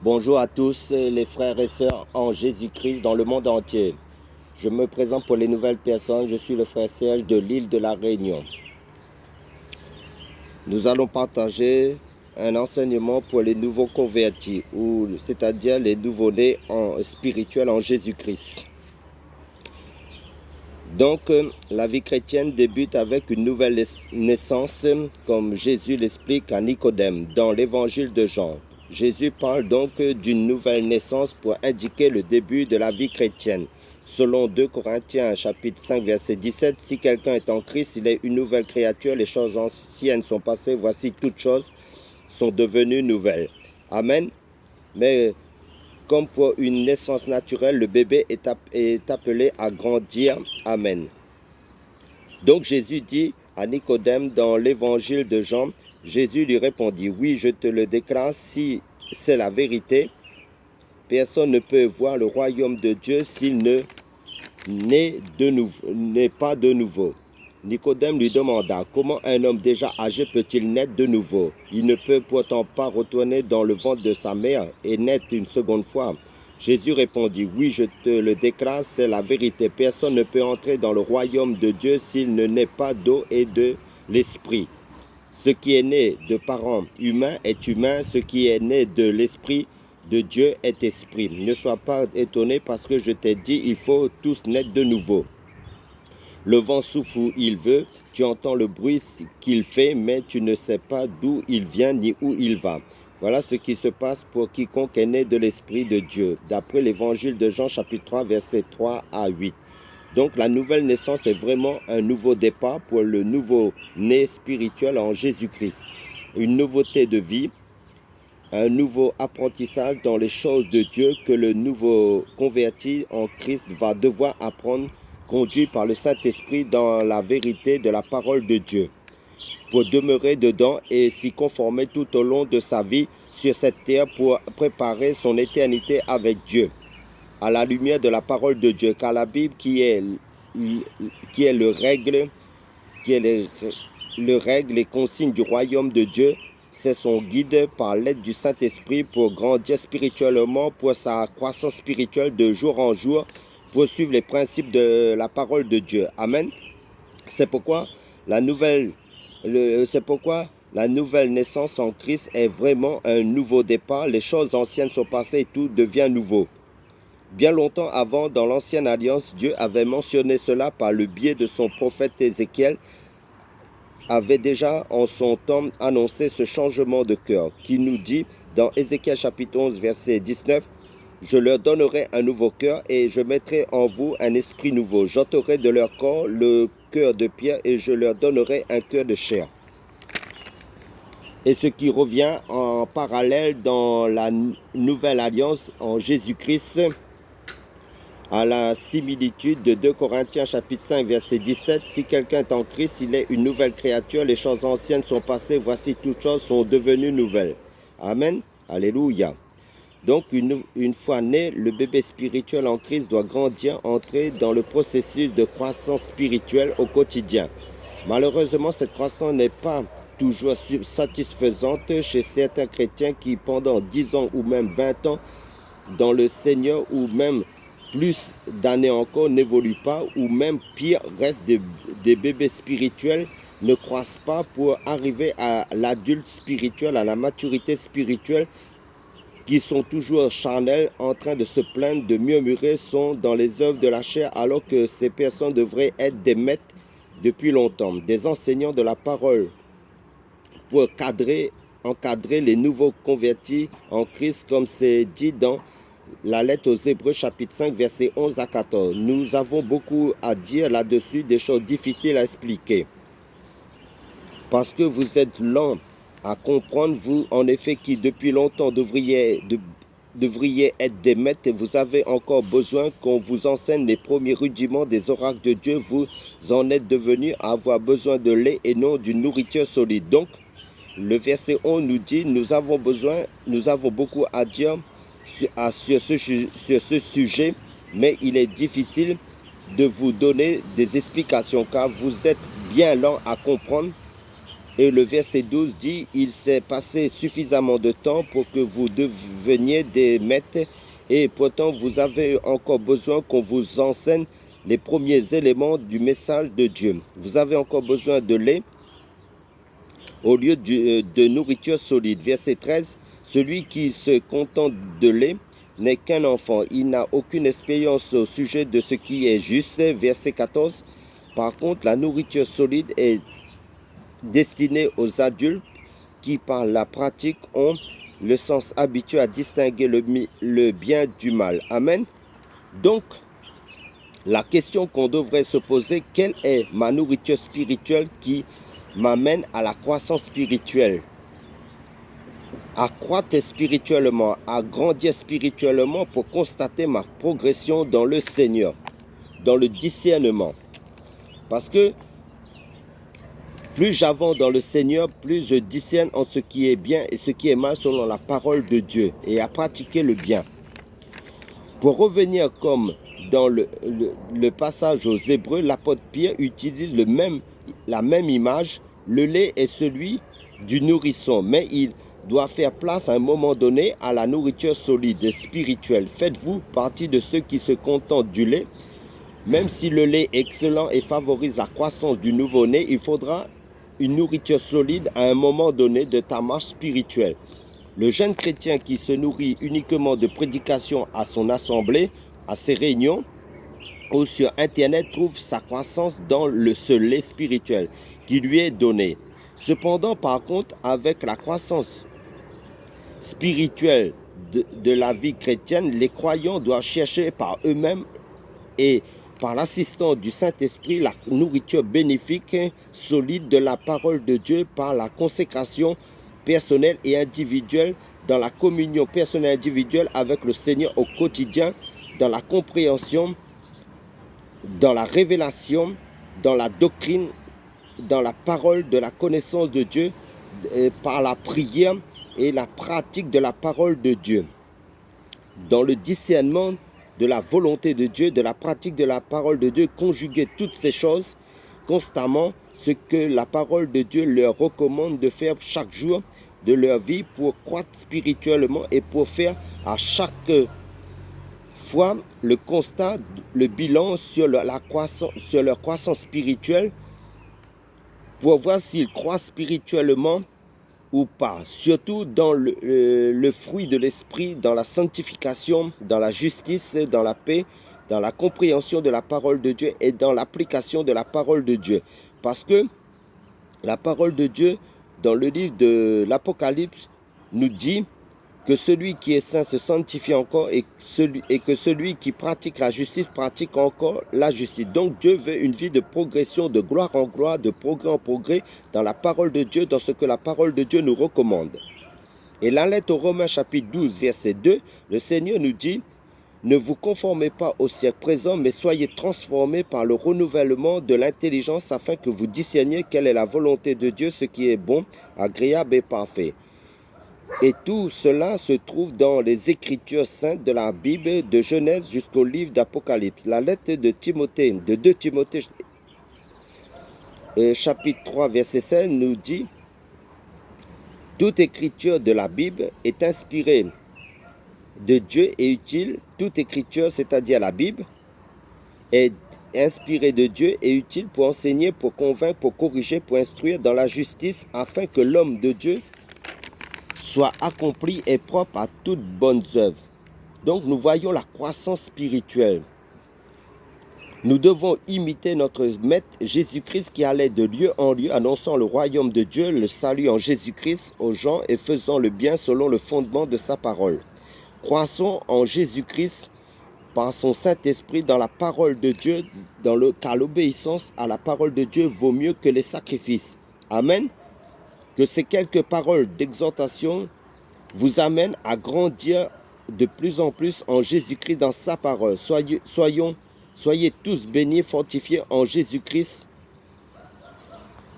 Bonjour à tous les frères et sœurs en Jésus-Christ dans le monde entier. Je me présente pour les nouvelles personnes, je suis le frère Serge de l'île de la Réunion. Nous allons partager un enseignement pour les nouveaux convertis, c'est-à-dire les nouveaux-nés spirituels en Jésus-Christ. Donc, la vie chrétienne débute avec une nouvelle naissance, comme Jésus l'explique à Nicodème dans l'évangile de Jean. Jésus parle donc d'une nouvelle naissance pour indiquer le début de la vie chrétienne. Selon 2 Corinthiens chapitre 5 verset 17, si quelqu'un est en Christ, il est une nouvelle créature, les choses anciennes sont passées, voici toutes choses sont devenues nouvelles. Amen. Mais comme pour une naissance naturelle, le bébé est appelé à grandir. Amen. Donc Jésus dit à Nicodème dans l'évangile de Jean, Jésus lui répondit, oui, je te le déclare, si c'est la vérité, personne ne peut voir le royaume de Dieu s'il n'est pas de nouveau. Nicodème lui demanda, comment un homme déjà âgé peut-il naître de nouveau? Il ne peut pourtant pas retourner dans le ventre de sa mère et naître une seconde fois. Jésus répondit, oui, je te le déclare, c'est la vérité. Personne ne peut entrer dans le royaume de Dieu s'il ne naît pas d'eau et de l'esprit. Ce qui est né de parents humains est humain, ce qui est né de l'esprit de Dieu est esprit. Ne sois pas étonné parce que je t'ai dit, il faut tous naître de nouveau. Le vent souffle où il veut, tu entends le bruit qu'il fait, mais tu ne sais pas d'où il vient ni où il va. Voilà ce qui se passe pour quiconque est né de l'Esprit de Dieu, d'après l'évangile de Jean chapitre 3, versets 3 à 8. Donc la nouvelle naissance est vraiment un nouveau départ pour le nouveau-né spirituel en Jésus-Christ. Une nouveauté de vie, un nouveau apprentissage dans les choses de Dieu que le nouveau converti en Christ va devoir apprendre, conduit par le Saint-Esprit dans la vérité de la parole de Dieu, pour demeurer dedans et s'y conformer tout au long de sa vie sur cette terre pour préparer son éternité avec Dieu, à la lumière de la parole de Dieu, car la Bible qui est le règle et consigne du royaume de Dieu, c'est son guide par l'aide du Saint-Esprit pour grandir spirituellement, pour sa croissance spirituelle de jour en jour, pour suivre les principes de la parole de Dieu. Amen. C'est pourquoi la nouvelle naissance en Christ est vraiment un nouveau départ. Les choses anciennes sont passées et tout devient nouveau. Bien longtemps avant, dans l'Ancienne Alliance, Dieu avait mentionné cela par le biais de son prophète Ézéchiel, avait déjà en son temps annoncé ce changement de cœur, qui nous dit dans Ézéchiel chapitre 11, verset 19, « Je leur donnerai un nouveau cœur et je mettrai en vous un esprit nouveau. J'ôterai de leur corps le cœur de pierre et je leur donnerai un cœur de chair. » Et ce qui revient en parallèle dans la nouvelle alliance en Jésus-Christ, à la similitude de 2 Corinthiens chapitre 5 verset 17, si quelqu'un est en Christ, il est une nouvelle créature, les choses anciennes sont passées, voici toutes choses sont devenues nouvelles. Amen, alléluia. Donc une fois né, le bébé spirituel en Christ doit grandir, entrer dans le processus de croissance spirituelle au quotidien. Malheureusement, cette croissance n'est pas toujours satisfaisante chez certains chrétiens qui pendant 10 ans ou même 20 ans dans le Seigneur ou même plus d'années encore n'évoluent pas ou même pire, restent des bébés spirituels, ne croissent pas pour arriver à l'adulte spirituel, à la maturité spirituelle, qui sont toujours charnels, en train de se plaindre, de murmurer, sont dans les œuvres de la chair, alors que ces personnes devraient être des maîtres depuis longtemps, des enseignants de la parole, pour encadrer les nouveaux convertis en Christ, comme c'est dit dans la lettre aux Hébreux chapitre 5 verset 11 à 14. Nous avons beaucoup à dire là-dessus, des choses difficiles à expliquer. Parce que vous êtes lents à comprendre, vous en effet qui depuis longtemps devriez être des maîtres, et vous avez encore besoin qu'on vous enseigne les premiers rudiments des oracles de Dieu. Vous en êtes devenus à avoir besoin de lait et non d'une nourriture solide. Donc, le verset 11 nous dit, nous avons beaucoup à dire sur ce sujet, mais il est difficile de vous donner des explications car vous êtes bien lent à comprendre Et le verset 12 dit, « Il s'est passé suffisamment de temps pour que vous deveniez des maîtres et pourtant vous avez encore besoin qu'on vous enseigne les premiers éléments du message de Dieu. Vous avez encore besoin de lait au lieu de nourriture solide. » Verset 13, « Celui qui se contente de lait n'est qu'un enfant. Il n'a aucune expérience au sujet de ce qui est juste. » Verset 14, « Par contre, la nourriture solide est destinée aux adultes qui, par la pratique, ont le sens habitué à distinguer le bien du mal. » Amen. Donc, la question qu'on devrait se poser, quelle est ma nourriture spirituelle qui m'amène à la croissance spirituelle? À croître spirituellement, à grandir spirituellement pour constater ma progression dans le Seigneur, dans le discernement. Parce que plus j'avance dans le Seigneur, plus je discerne entre ce qui est bien et ce qui est mal selon la parole de Dieu et à pratiquer le bien. Pour revenir comme dans le passage aux Hébreux, l'apôtre Pierre utilise la même image. Le lait est celui du nourrisson, mais il doit faire place à un moment donné à la nourriture solide et spirituelle. Faites-vous partie de ceux qui se contentent du lait. Même si le lait est excellent et favorise la croissance du nouveau-né, il faudra une nourriture solide à un moment donné de ta marche spirituelle. Le jeune chrétien qui se nourrit uniquement de prédications à son assemblée, à ses réunions ou sur Internet trouve sa croissance dans ce lait spirituel qui lui est donné. Cependant, par contre, avec la croissance spirituelle de la vie chrétienne, les croyants doivent chercher par eux-mêmes et par l'assistance du Saint-Esprit la nourriture bénéfique, solide de la parole de Dieu par la consécration personnelle et individuelle, dans la communion personnelle et individuelle avec le Seigneur au quotidien, dans la compréhension, dans la révélation, dans la doctrine, dans la parole de la connaissance de Dieu, par la prière et la pratique de la parole de Dieu. Dans le discernement de la volonté de Dieu, de la pratique de la parole de Dieu, conjuguer toutes ces choses constamment, ce que la parole de Dieu leur recommande de faire chaque jour de leur vie pour croître spirituellement et pour faire à chaque fois le constat, le bilan sur leur croissance spirituelle pour voir s'ils croient spirituellement ou pas, surtout dans le fruit de l'esprit, dans la sanctification, dans la justice, dans la paix, dans la compréhension de la parole de Dieu et dans l'application de la parole de Dieu. Parce que la parole de Dieu, dans le livre de l'Apocalypse, nous dit que celui qui est saint se sanctifie encore et que celui qui pratique la justice pratique encore la justice. Donc Dieu veut une vie de progression, de gloire en gloire, de progrès en progrès dans la parole de Dieu, dans ce que la parole de Dieu nous recommande. Et la lettre aux Romains chapitre 12 verset 2, le Seigneur nous dit « Ne vous conformez pas au siècle présent, mais soyez transformés par le renouvellement de l'intelligence afin que vous discerniez quelle est la volonté de Dieu, ce qui est bon, agréable et parfait. » Et tout cela se trouve dans les Écritures saintes de la Bible, de Genèse jusqu'au livre d'Apocalypse. La lettre de Timothée, de 2 Timothée, chapitre 3, verset 16, nous dit « Toute écriture de la Bible est inspirée de Dieu et utile. Toute écriture, c'est-à-dire la Bible, est inspirée de Dieu et utile pour enseigner, pour convaincre, pour corriger, pour instruire dans la justice, afin que l'homme de Dieu soit accompli et propre à toutes bonnes œuvres. » Donc nous voyons la croissance spirituelle. Nous devons imiter notre Maître Jésus-Christ qui allait de lieu en lieu, annonçant le royaume de Dieu, le salut en Jésus-Christ aux gens et faisant le bien selon le fondement de sa parole. Croissons en Jésus-Christ par son Saint-Esprit dans la parole de Dieu, car l'obéissance à la parole de Dieu vaut mieux que les sacrifices. Amen. Que ces quelques paroles d'exhortation vous amènent à grandir de plus en plus en Jésus-Christ dans sa parole. Soyez tous bénis, fortifiés en Jésus-Christ